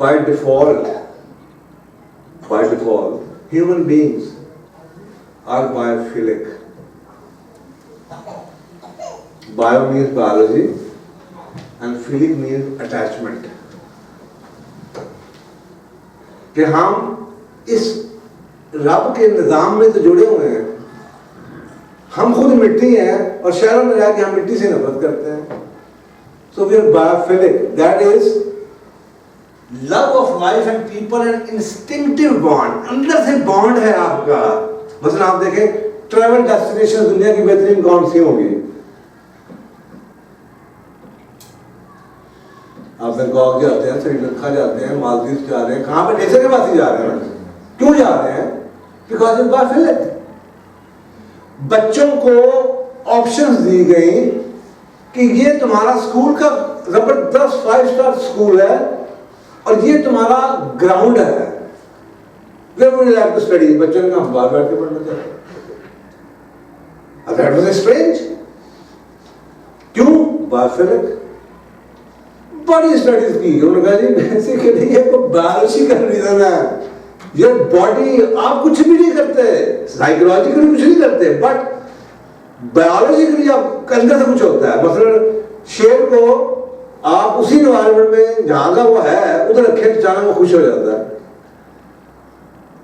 by default, human beings are biophilic. Bio means biology and philic means attachment. कि हम इस रब के निज़ाम में तो जुड़े हुए हैं। हम खुद मिट्टी हैं और शहरों में जाके हम मिट्टी से नफरत करते हैं। So we are biophilic. That is love of life and people and instinctive bond. अंदर से bond है आपका। मसलन आप देखें ट्रैवल डेस्टिनेशन दुनिया की बेहतरीन कौन सी होगी? आप बैंकॉक जाते हैं, श्रीलंका जाते हैं, मालदीव जा रहे हैं, कहाँ पे? नेचर के पास ही जा रहे हैं। क्यों जा रहे हैं? Because it biophilic. बच्चों को ऑप्शंस दी गई कि ये तुम्हारा स्कूल का जबरदस्त 5 स्टार स्कूल है और ये तुम्हारा ग्राउंड है। Where would you like to study? बच्चों ने कहा बाहर बैठ के पढ़ना चाहते। That was strange. क्यों? बायोफिलिक। बड़ी स्टडीज की उन्होंने कहा जी बेसिकली ये कोई बायोलॉजिकल रीजन है। ये बॉडी आप कुछ भी नहीं करते, साइकोलॉजिकली कुछ नहीं करते, बट बायोलॉजिकली आपके अंदर से कुछ होता है। मतलब शेर को आप उसी एनवायरनमेंट में जहां का वो है उधर रखे अचानक वो खुश हो जाता है।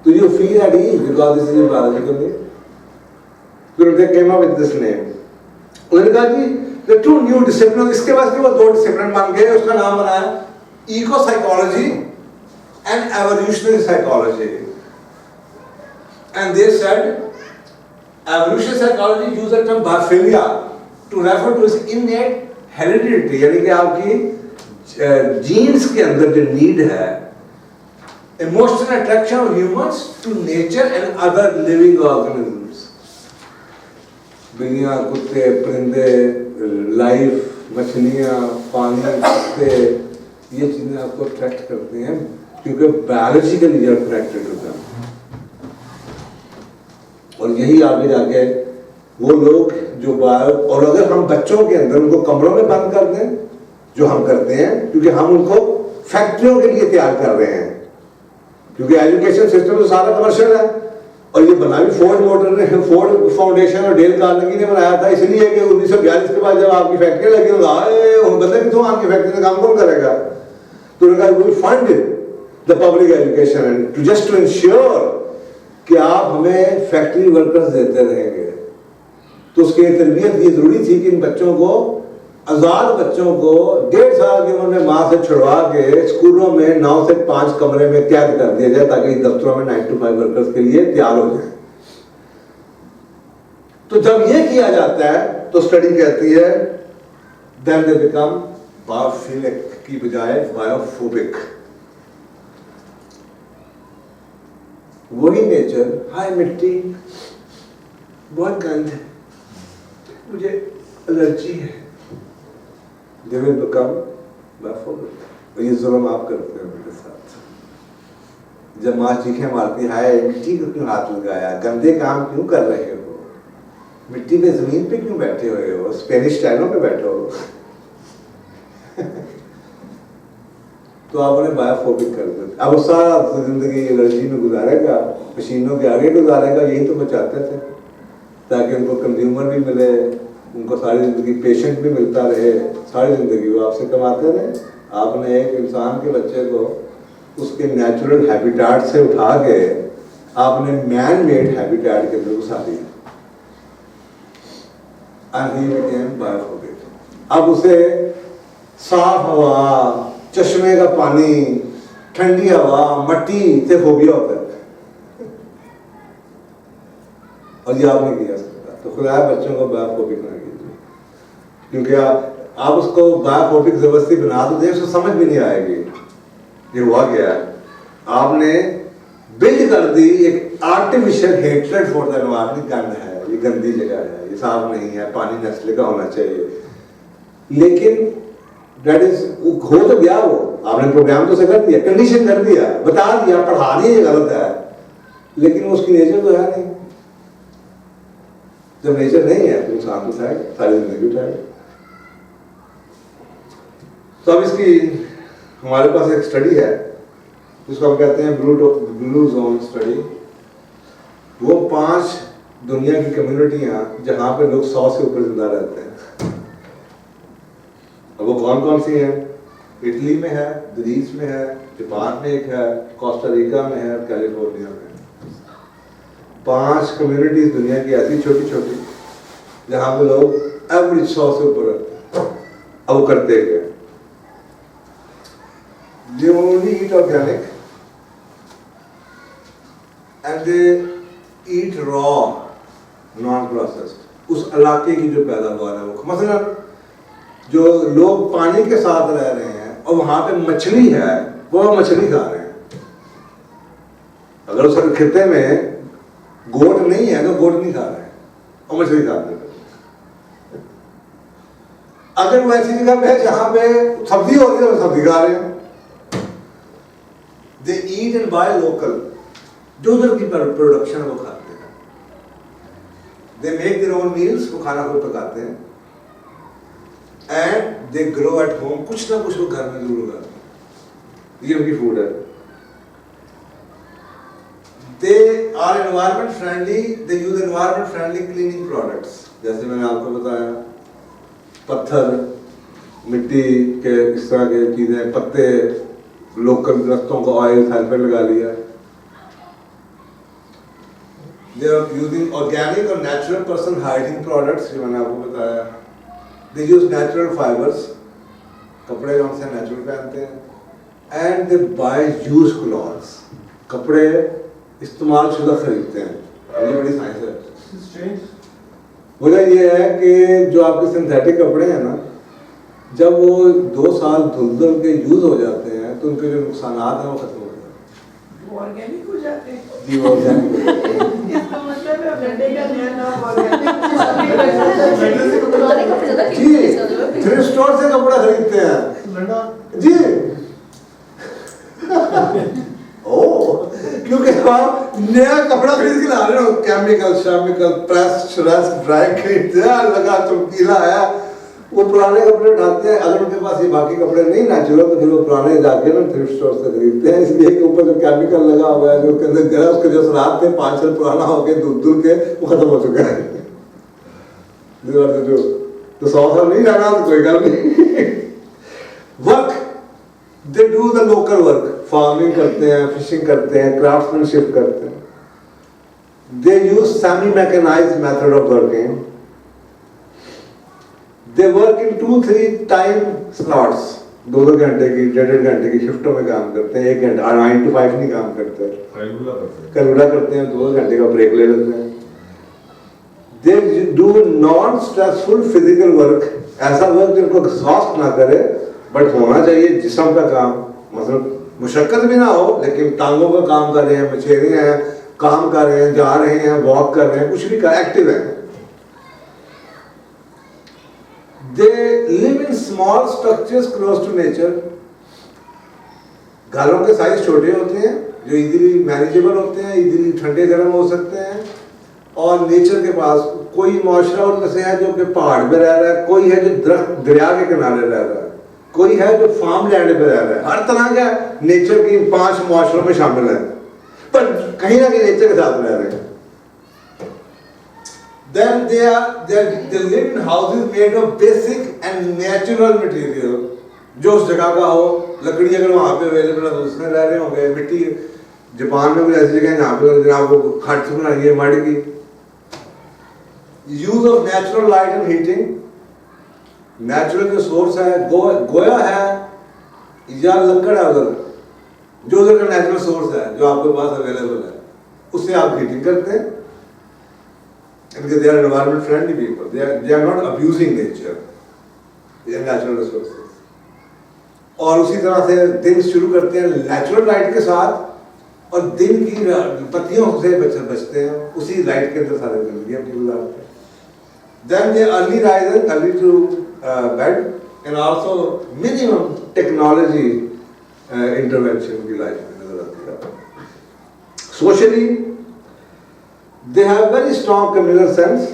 तो you feel at ease because this is biologically. फिर they came up with this name. उन्होंने कहा जी The two new disciplines, इसके बाद वो 2 डिसिप्लिन बन गए, उसका नाम बनाया eco psychology and evolutionary psychology. And they said evolutionary psychology use the term biophilia to refer to its innate heredity, यानी कि आपकी जीन्स के अंदर जो नीड है emotional attraction of humans to nature and other living organisms. बिल्लियां, कुत्ते, परिंदे, लाइफ, मछलियाँ, पानी, कुत्ते, ये चीज़ें आपको अट्रैक्ट करती हैं क्योंकि biologically you are attracted to them. और यही आगे जाके वो लोग जो और अगर हम बच्चों के अंदर उनको कमरों में बंद कर दें, जो हम करते हैं, क्योंकि हम उनको फैक्ट्रियों के लिए तैयार कर रहे हैं, क्योंकि एजुकेशन सिस्टम तो सारा कमर्शियल है। और ये बना भी फोर्ड मोटर ने, फोर्ड फाउंडेशन और डेल कार्नेगी ने बनाया था, इसलिए कि 1942 के बाद जब आपकी फैक्ट्री लगी होगा बंदे कितों आपकी फैक्ट्री में काम कौन करेगा? तो उन्होंने कहा we fund the public education to just to ensure कि आप हमें फैक्ट्री वर्कर्स देते रहेंगे। तो उसके तरबियत ये जरूरी थी कि इन बच्चों को, आजाद बच्चों को 1.5 साल की उम्र में माँ से छुड़वा के स्कूलों में 9 से 5 कमरे में कैद कर दिया जाए ताकि दफ्तरों में 9 to 5 वर्कर्स के लिए तैयार हो जाए। तो जब ये किया जाता है तो स्टडी कहती है देन दे बिकम बायोफिलिक की बजाय बायोफोबिक। वही नेचर, हाय मिट्टी, बहुत गंद है, मुझे एलर्जी है, they will become biophobic। और ये जुल्म आप करते हैं मेरे साथ। जब माँ चीखें मारती है मिट्टी को क्यों हाथ लगाया, गंदे काम क्यों कर रहे हो, मिट्टी पे जमीन पे क्यों बैठे हुए हो, स्पेनिश टाइलों पे बैठे हो तो आप उन्हें बायोफोबिक कर देते। अब वो सारा जिंदगी एलर्जी में गुजारेगा, मशीनों के आगे गुजारेगा। यही तो वो चाहते थे ताकि उनको कंज्यूमर भी मिले, उनको सारी ज़िंदगी पेशेंट भी मिलता रहे, सारी ज़िंदगी वो आपसे कमाते रहे। आपने एक इंसान के बच्चे को उसके नेचुरल हैबिटेट से उठा के आपने मैन मेड हैबिटेट के अंदर घुसा दिया। And he became biophobic। अब उसे साफ हवा, चश्मे का पानी, ठंडी हवा, मट्टी से फोबिया होता है। और ये आपने किया सकता, तो खुदा बच्चों को बायोफोबिक ना कीजिए, क्योंकि आप उसको बायोफोबिक जबरदस्ती बना तो दें, उसको समझ भी नहीं आएगी ये हुआ क्या है। आपने बिल्ड कर दी एक artificial hatred for the environment. गंद है, ये गंदी जगह है, ये साफ नहीं है, पानी नस्ल का होना चाहिए, लेकिन दैट इज हो तो गया। वो आपने प्रोग्राम तो से कर दिया, कंडीशन कर दिया, बता दिया, पढ़ा दिया ये गलत है, लेकिन उसकी नेचर तो है नहीं। जब नेचर नहीं है तो इंसान तो उठाएगा, सारी जिंदगी उठाएगा। तो अब इसकी हमारे पास एक स्टडी है जिसको हम कहते हैं ब्लू जोन स्टडी, वो 5 दुनिया की कम्युनिटियां जहां पे लोग 100 से ऊपर जिंदा रहते हैं। अब वो कौन कौन सी हैं? इटली में है, ग्रीस में है, जापान में एक है, कोस्टारिका में है, कैलिफोर्निया में। 5 कम्युनिटीज दुनिया की ऐसी छोटी छोटी जहां पे लोग एवरेज 100 से ऊपर रहते हैं। अब वो करते क्या? They only eat organic and they eat raw, non-processed. उस इलाके की जो पैदावार है वो, मसलन जो लोग पानी के साथ रह रहे हैं और वहां पे मछली है, वो मछली खा रहे हैं। अगर उस खिते में गोट नहीं है तो गोट नहीं खा रहे हैं और मछली खा रहे हैं। अगर वो ऐसी जगह पे है जहां पे सब्जी हो रही है तो सब्जी खा रहे हैं। They eat and buy local, जो उधर की प्रोडक्शन है वो खाते हैं। They make their own meals, वो खाना खुद पकाते हैं। And they grow at home, कुछ ना कुछ वो घर में जरूर उगाते हैं। ये उनकी फूड है। They are environment friendly, they use environment friendly cleaning products। जैसे मैंने आपको बताया, पत्थर, मिट्टी के इस तरह के चीजें, पत्ते, लोकल दरख्तों को ऑयल सल्फेट लगा लिया। They are using organic और natural person hygiene products, जो मैंने आपको बताया। They use natural fibers, कपड़े जो से नेचुरल पहनते हैं। And they buy used clothes, कपड़े इस्तेमाल शुदा खरीदते हैं। ये बड़ी साइंस है। वजह ये है कि जो आपके सिंथेटिक कपड़े हैं ना, जब वो 2 साल धुल के यूज हो जाते हैं तो उनके जो नुकसान हैं वो खत्म हो जाते हैं। वो ऑर्गेनिक हो जाते हैं। जी वो ऑर्गेनिक। इसका मतलब है गड्ढे का नया नाम ऑर्गेनिक। जी थ्रिफ्ट स्टोर से कपड़ा खरीदते हैं जी। ओ क्योंकि आप नया कपड़ा खरीद के ला रहे हो, केमिकल प्रेस ड्राई खरीदते हैं, लगा चमकीला आया, वो पुराने कपड़े उठाते हैं। अगर उनके पास ये बाकी कपड़े नहीं नेचुरल तो फिर वो पुराने जाके ना थ्रिफ्ट स्टोर से खरीदते हैं, इसलिए कि ऊपर जो केमिकल लगा हुआ है, जो उसके अंदर गला, उसके जो सराब थे 5 साल पुराना हो गया, धुल के वो खत्म हो चुका है। तो 100 साल नहीं रहना तो कोई गल नहीं। Work, they do the local work, farming करते हैं, फिशिंग करते हैं, क्राफ्ट्समैनशिप करते हैं। They use semi mechanized method of working. They work in 2-3 time slots, 2-2 घंटे की, 1.5 घंटे की शिफ्टों में काम करते हैं। 1 घंटा 9 to 5 नहीं काम करते, कैलकुला करते हैं, 2 घंटे का ब्रेक ले लेते हैं। They do non stressful physical work, ऐसा वर्क जिनको एग्जॉस्ट ना करे, बट होना चाहिए जिस्म का काम, मतलब मुशक्कत भी ना हो, लेकिन टांगों का काम कर रहे हैं, मछेरे हैं, काम कर रहे हैं, जा रहे हैं, वॉक कर रहे हैं, कुछ भी कर, एक्टिव है। They live in small structures close to nature. घरों के साइज छोटे होते हैं, जो इजीली मैनेजेबल होते हैं, इजीली ठंडे गर्म हो सकते हैं, और नेचर के पास कोई माशरा उनमें से है जो कि पहाड़ पे रह रहा है, कोई है जो दरख्त दरिया के किनारे रह रहा है, कोई है जो फार्म लैंड पे रह रहा है। हर तरह का नेचर की 5 माशरों में शामिल है, पर कहीं ना कहीं नेचर के साथ रह रहे हैं। Then they live in houses made of basic and natural material, जो उस जगह का हो। लकड़ी अगर वहाँ पे अवेलेबल है तो उसमें रह रहे होंगे। मिट्टी, जापान में भी ऐसी जगह है जहाँ पे आपको खट से बनाई है मड की। Use of natural light and heating, natural जो सोर्स है, गोया है या लकड़ है उधर, जो उधर का नेचुरल सोर्स है जो आपके पास अवेलेबल है, उससे आप हीटिंग करते हैं। Because they are environment friendly people, they are not abusing nature, they are natural resources। और उसी तरह से दिन शुरू करते हैं नेचुरल लाइट के साथ, और दिन की पत्तियों से बचते हैं, उसी लाइट के अंदर सारे जिंदगी अपनी गुजारते हैं। Then they early rise and early to bed, and also minimum technology intervention की लाइफ में नजर आती है। Socially they have very strong communal sense,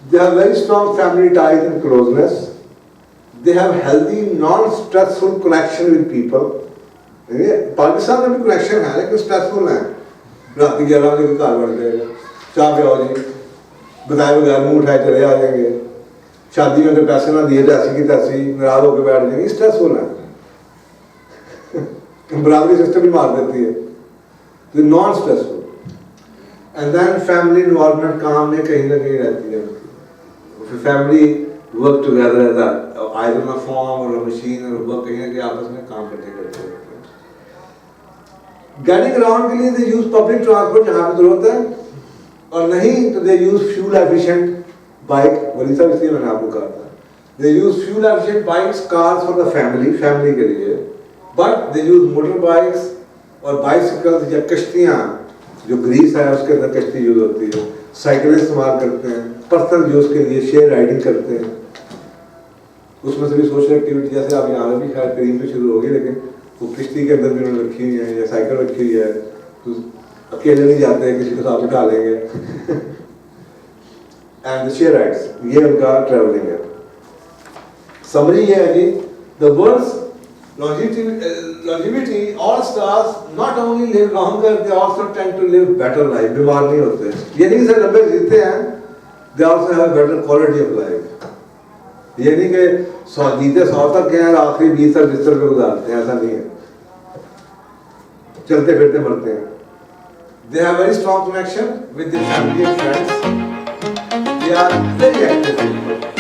they have very strong family ties and closeness, they have healthy non-stressful connection with people, Pakistan में भी connection है लेकिन stressful है। रात 11 बजे घर बढ़ जाएगा, चाह पियाओ जी, बताए बगैर मुंह उठाए चले आ जाएंगे। शादी में अगर पैसे ना दिए तैसी की तैसी नाराज होकर बैठ जाएंगे, स्ट्रेसफुल है। बराबरी सिस्टम भी मार देती है, तो non stressful. And then family involvement काम में कहीं ना कहीं रहती है। Family work together as either on a farm और मशीन और वर्क, कहीं ना कहीं आपस में काम करते रहते हैं। गेटिंग अराउंड के लिए दे यूज पब्लिक ट्रांसपोर्ट जहाँ पे जरूरत है, और नहीं तो they use fuel efficient bike. वही सब इसलिए मैंने आपको कहा था, they use fuel efficient bikes, cars for the family के लिए, but they use motor bikes और बाइसिकल्स या कश्तियाँ, जो ग्रीस है उसके अंदर कश्ती यूज होती है। साइकिलें इस्तेमाल करते हैं, पर्सनल यूज के लिए शेयर राइडिंग करते हैं। उसमें से भी सोशल एक्टिविटी, जैसे आप यहाँ भी खैर करीब में शुरू होगी, लेकिन वो किश्ती के अंदर भी उन्होंने रखी हुई है या साइकिल रखी हुई है, तो अकेले नहीं जाते हैं, किसी को साथ उठा लेंगे। एंड शेयर राइड्स, ये उनका ट्रैवलिंग है। समरी ये है कि the world's longevity, all stars not only live longer, they also tend to live better life. बीमार नहीं होते, ये नहीं सिर्फ लंबे जीते हैं, they also have better quality of life. ये नहीं कि 100 जीते 100 तक हैं और आखिरी 20 तक बिस्तर पे गुजारते हैं, ऐसा नहीं है। चलते फिरते मरते हैं। They have very strong connection with their family and friends. They are very active people.